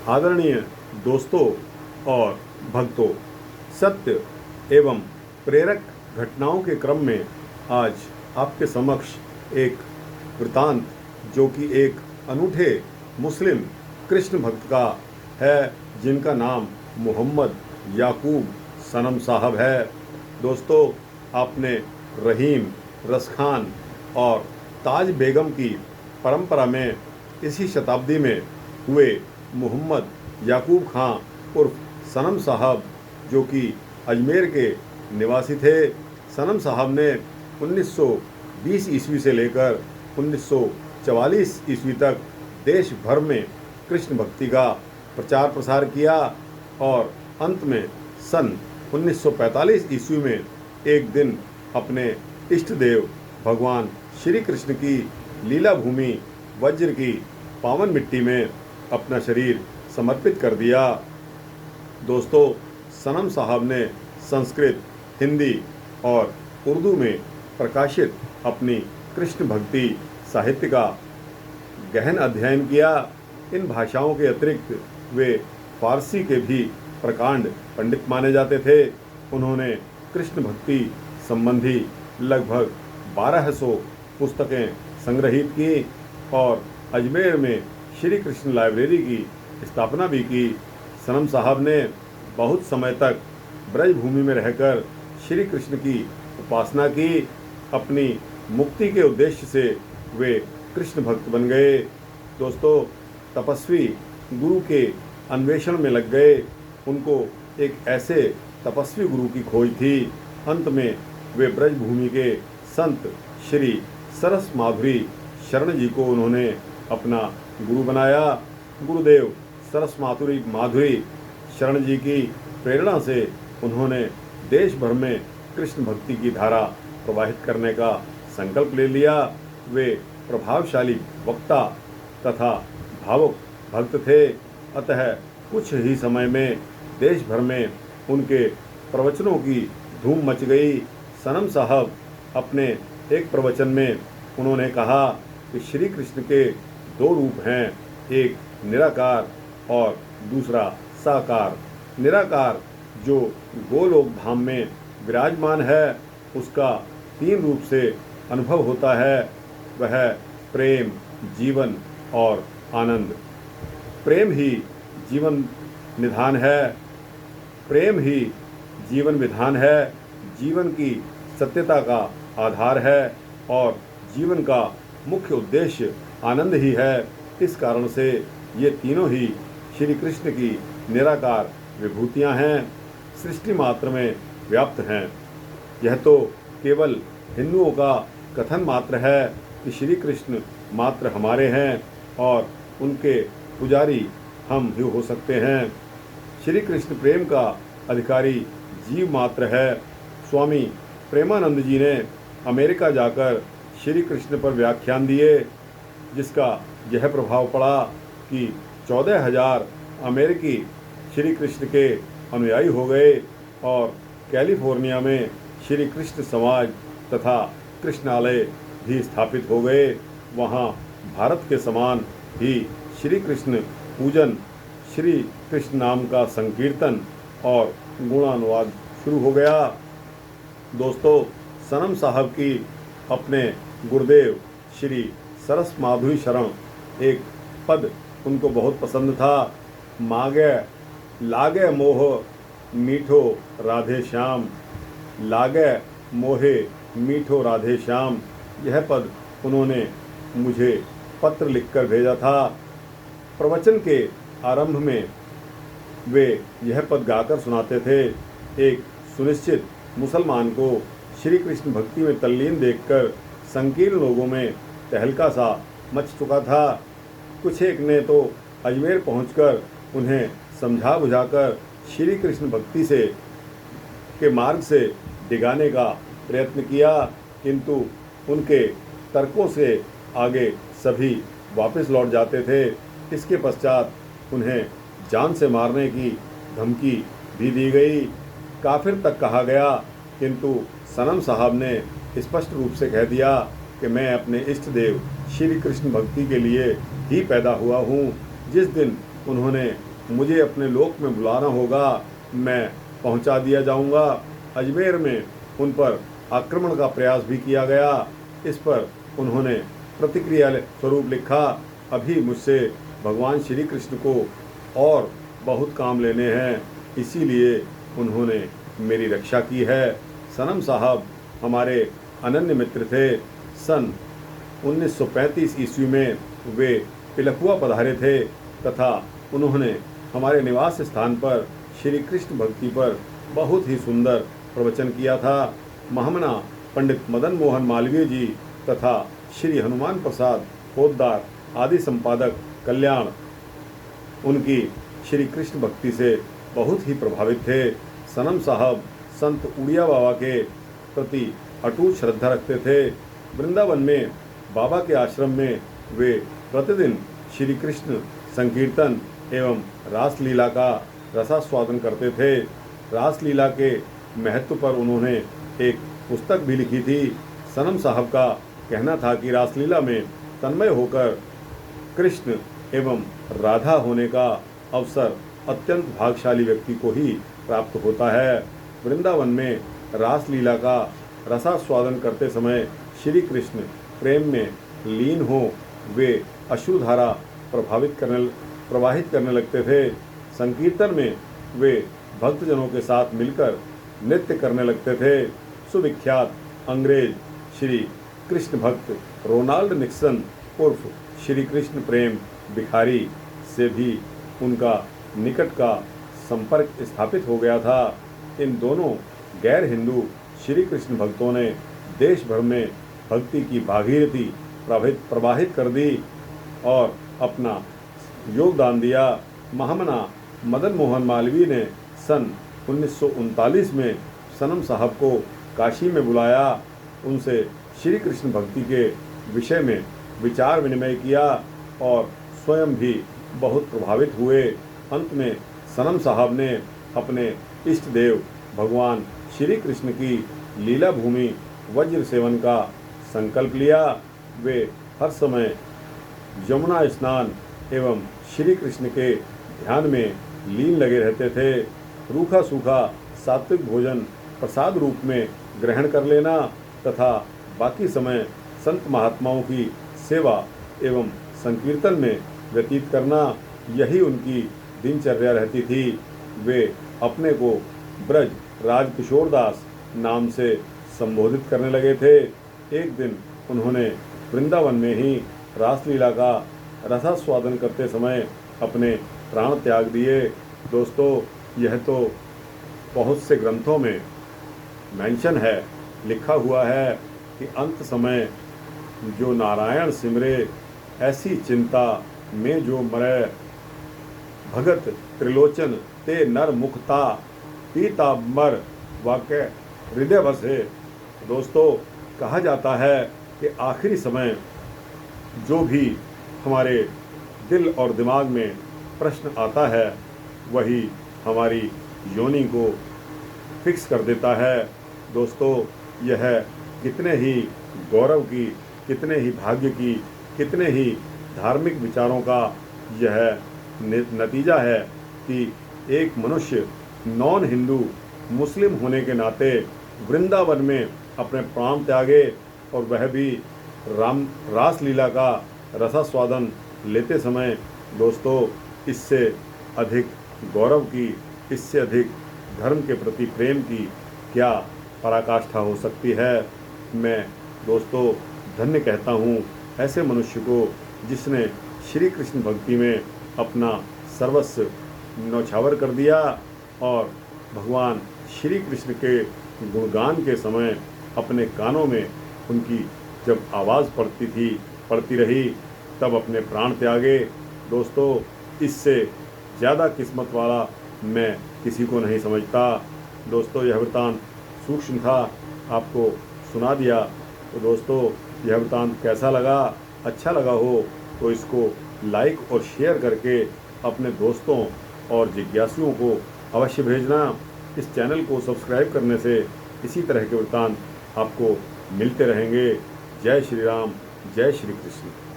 आदरणीय दोस्तों और भक्तों, सत्य एवं प्रेरक घटनाओं के क्रम में आज आपके समक्ष एक वृतांत, जो कि एक अनूठे मुस्लिम कृष्ण भक्त का है, जिनका नाम मोहम्मद याकूब सनम साहब है। दोस्तों, आपने रहीम, रसखान और ताज बेगम की परंपरा में इसी शताब्दी में हुए मोहम्मद याकूब खां उर्फ सनम साहब, जो कि अजमेर के निवासी थे। सनम साहब ने 1920 ईस्वी से लेकर 1944 ईस्वी तक देश भर में कृष्ण भक्ति का प्रचार प्रसार किया और अंत में सन 1945 ईस्वी में एक दिन अपने इष्ट देव भगवान श्री कृष्ण की लीला भूमि वज्र की पावन मिट्टी में अपना शरीर समर्पित कर दिया। दोस्तों, सनम साहब ने संस्कृत, हिंदी और उर्दू में प्रकाशित अपनी कृष्ण भक्ति साहित्य का गहन अध्ययन किया। इन भाषाओं के अतिरिक्त वे फारसी के भी प्रकांड पंडित माने जाते थे। उन्होंने कृष्ण भक्ति संबंधी लगभग 1200 पुस्तकें संग्रहित की और अजमेर में श्री कृष्ण लाइब्रेरी की स्थापना भी की। सनम साहब ने बहुत समय तक ब्रजभूमि में रहकर श्री कृष्ण की उपासना की। अपनी मुक्ति के उद्देश्य से वे कृष्ण भक्त बन गए। दोस्तों, तपस्वी गुरु के अन्वेषण में लग गए। उनको एक ऐसे तपस्वी गुरु की खोज थी। अंत में वे ब्रजभूमि के संत श्री सरस माधुरी शरण जी को उन्होंने अपना गुरु बनाया। गुरुदेव सरस माधुरी शरण जी की प्रेरणा से उन्होंने देश भर में कृष्ण भक्ति की धारा प्रवाहित करने का संकल्प ले लिया। वे प्रभावशाली वक्ता तथा भावुक भक्त थे, अतः कुछ ही समय में देश भर में उनके प्रवचनों की धूम मच गई। सनम साहब अपने एक प्रवचन में उन्होंने कहा कि श्री कृष्ण के दो रूप हैं, एक निराकार और दूसरा साकार। निराकार जो गोलोक धाम में विराजमान है, उसका 3 रूप से अनुभव होता है, वह प्रेम, जीवन और आनंद। प्रेम ही जीवन निधान है, प्रेम ही जीवन विधान है, जीवन की सत्यता का आधार है और जीवन का मुख्य उद्देश्य आनंद ही है। इस कारण से ये तीनों ही श्री कृष्ण की निराकार विभूतियाँ हैं, सृष्टि मात्र में व्याप्त हैं। यह तो केवल हिंदुओं का कथन मात्र है कि श्री कृष्ण मात्र हमारे हैं और उनके पुजारी हम ही हो सकते हैं। श्री कृष्ण प्रेम का अधिकारी जीव मात्र है। स्वामी प्रेमानंद जी ने अमेरिका जाकर श्री कृष्ण पर व्याख्यान दिए, जिसका यह प्रभाव पड़ा कि 14,000 अमेरिकी श्री कृष्ण के अनुयायी हो गए और कैलिफोर्निया में श्री कृष्ण समाज तथा कृष्णालय भी स्थापित हो गए। वहाँ भारत के समान ही श्री कृष्ण पूजन, श्री कृष्ण नाम का संकीर्तन और गुणानुवाद शुरू हो गया। दोस्तों, सनम साहब की अपने गुरुदेव श्री सरस माधुरी शरण एक पद उनको बहुत पसंद था। मागे लागे मोह मीठो राधे श्याम, लागे मोहे मीठो राधे श्याम। यह पद उन्होंने मुझे पत्र लिखकर भेजा था। प्रवचन के आरंभ में वे यह पद गाकर सुनाते थे। एक सुनिश्चित मुसलमान को श्री कृष्ण भक्ति में तल्लीन देखकर संकीर्ण लोगों में तहलका सा मच चुका था। कुछ एक ने तो अजमेर पहुंचकर उन्हें समझा बुझाकर श्री कृष्ण भक्ति से के मार्ग से डिगाने का प्रयत्न किया, किंतु उनके तर्कों से आगे सभी वापस लौट जाते थे। इसके पश्चात उन्हें जान से मारने की धमकी भी दी गई, काफिर तक कहा गया, किंतु सनम साहब ने स्पष्ट रूप से कह दिया कि मैं अपने इष्ट देव श्री कृष्ण भक्ति के लिए ही पैदा हुआ हूँ। जिस दिन उन्होंने मुझे अपने लोक में बुलाना होगा, मैं पहुंचा दिया जाऊंगा। अजमेर में उन पर आक्रमण का प्रयास भी किया गया। इस पर उन्होंने प्रतिक्रिया स्वरूप लिखा, अभी मुझसे भगवान श्री कृष्ण को और बहुत काम लेने हैं, इसीलिए उन्होंने मेरी रक्षा की है। सनम साहब हमारे अनन्य मित्र थे। सन 1935 ईस्वी में वे पिलखुआ पधारे थे तथा उन्होंने हमारे निवास स्थान पर श्री कृष्ण भक्ति पर बहुत ही सुंदर प्रवचन किया था। महामना पंडित मदन मोहन मालवीय जी तथा श्री हनुमान प्रसाद पोद्दार आदि संपादक कल्याण उनकी श्री कृष्ण भक्ति से बहुत ही प्रभावित थे। सनम साहब संत उड़िया बाबा के प्रति अटूट श्रद्धा रखते थे। वृंदावन में बाबा के आश्रम में वे प्रतिदिन श्री कृष्ण संकीर्तन एवं रासलीला का रसास्वादन करते थे। रासलीला के महत्व पर उन्होंने एक पुस्तक भी लिखी थी। सनम साहब का कहना था कि रासलीला में तन्मय होकर कृष्ण एवं राधा होने का अवसर अत्यंत भाग्यशाली व्यक्ति को ही प्राप्त होता है। वृंदावन में रासलीला का रसास्वादन करते समय श्री कृष्ण प्रेम में लीन हो वे अश्रुधारा प्रवाहित करने लगते थे। संकीर्तन में वे भक्तजनों के साथ मिलकर नृत्य करने लगते थे। सुविख्यात अंग्रेज श्री कृष्ण भक्त रोनाल्ड निक्सन उर्फ श्री कृष्ण प्रेम भिखारी से भी उनका निकट का संपर्क स्थापित हो गया था। इन दोनों गैर हिंदू श्री कृष्ण भक्तों ने देश भर में भक्ति की भागीरथी प्रवाहित कर दी और अपना योगदान दिया। महामना मदन मोहन मालवीय ने सन 1939 में सनम साहब को काशी में बुलाया, उनसे श्री कृष्ण भक्ति के विषय में विचार विनिमय किया और स्वयं भी बहुत प्रभावित हुए। अंत में सनम साहब ने अपने इष्ट देव भगवान श्री कृष्ण की लीला भूमि वज्र सेवन का संकल्प लिया। वे हर समय यमुना स्नान एवं श्री कृष्ण के ध्यान में लीन लगे रहते थे। रूखा सूखा सात्विक भोजन प्रसाद रूप में ग्रहण कर लेना तथा बाकी समय संत महात्माओं की सेवा एवं संकीर्तन में व्यतीत करना, यही उनकी दिनचर्या रहती थी। वे अपने को ब्रज राजकिशोर दास नाम से संबोधित करने लगे थे। एक दिन उन्होंने वृंदावन में ही रासलीला का रसास्वादन करते समय अपने प्राण त्याग दिए। दोस्तों, यह तो बहुत से ग्रंथों में मेंशन है, लिखा हुआ है कि अंत समय जो नारायण सिमरे, ऐसी चिंता में जो मरे, भगत त्रिलोचन ते नर मुखता पीतांबर वाक्य हृदय बसे। दोस्तों, कहा जाता है कि आखिरी समय जो भी हमारे दिल और दिमाग में प्रश्न आता है वही हमारी योनि को फिक्स कर देता है। दोस्तों, यह कितने ही गौरव की, कितने ही भाग्य की, कितने ही धार्मिक विचारों का यह नतीजा है कि एक मनुष्य नॉन हिंदू मुस्लिम होने के नाते वृंदावन में अपने प्राण त्यागे और वह भी रासलीला का रसास्वादन लेते समय। दोस्तों, इससे अधिक गौरव की, इससे अधिक धर्म के प्रति प्रेम की क्या पराकाष्ठा हो सकती है। मैं दोस्तों धन्य कहता हूँ ऐसे मनुष्य को जिसने श्री कृष्ण भक्ति में अपना सर्वस्व न्यौछावर कर दिया और भगवान श्री कृष्ण के गुणगान के समय अपने कानों में उनकी जब आवाज़ पड़ती रही तब अपने प्राण त्यागे। दोस्तों, इससे ज़्यादा किस्मत वाला मैं किसी को नहीं समझता। दोस्तों, यह वृत्तांत सूक्ष्म था, आपको सुना दिया। तो दोस्तों, यह वृत्तांत कैसा लगा? अच्छा लगा हो तो इसको लाइक और शेयर करके अपने दोस्तों और जिज्ञासुओं को अवश्य भेजना। इस चैनल को सब्सक्राइब करने से इसी तरह के वृत्तांत आपको मिलते रहेंगे। जय श्री राम, जय श्री कृष्ण।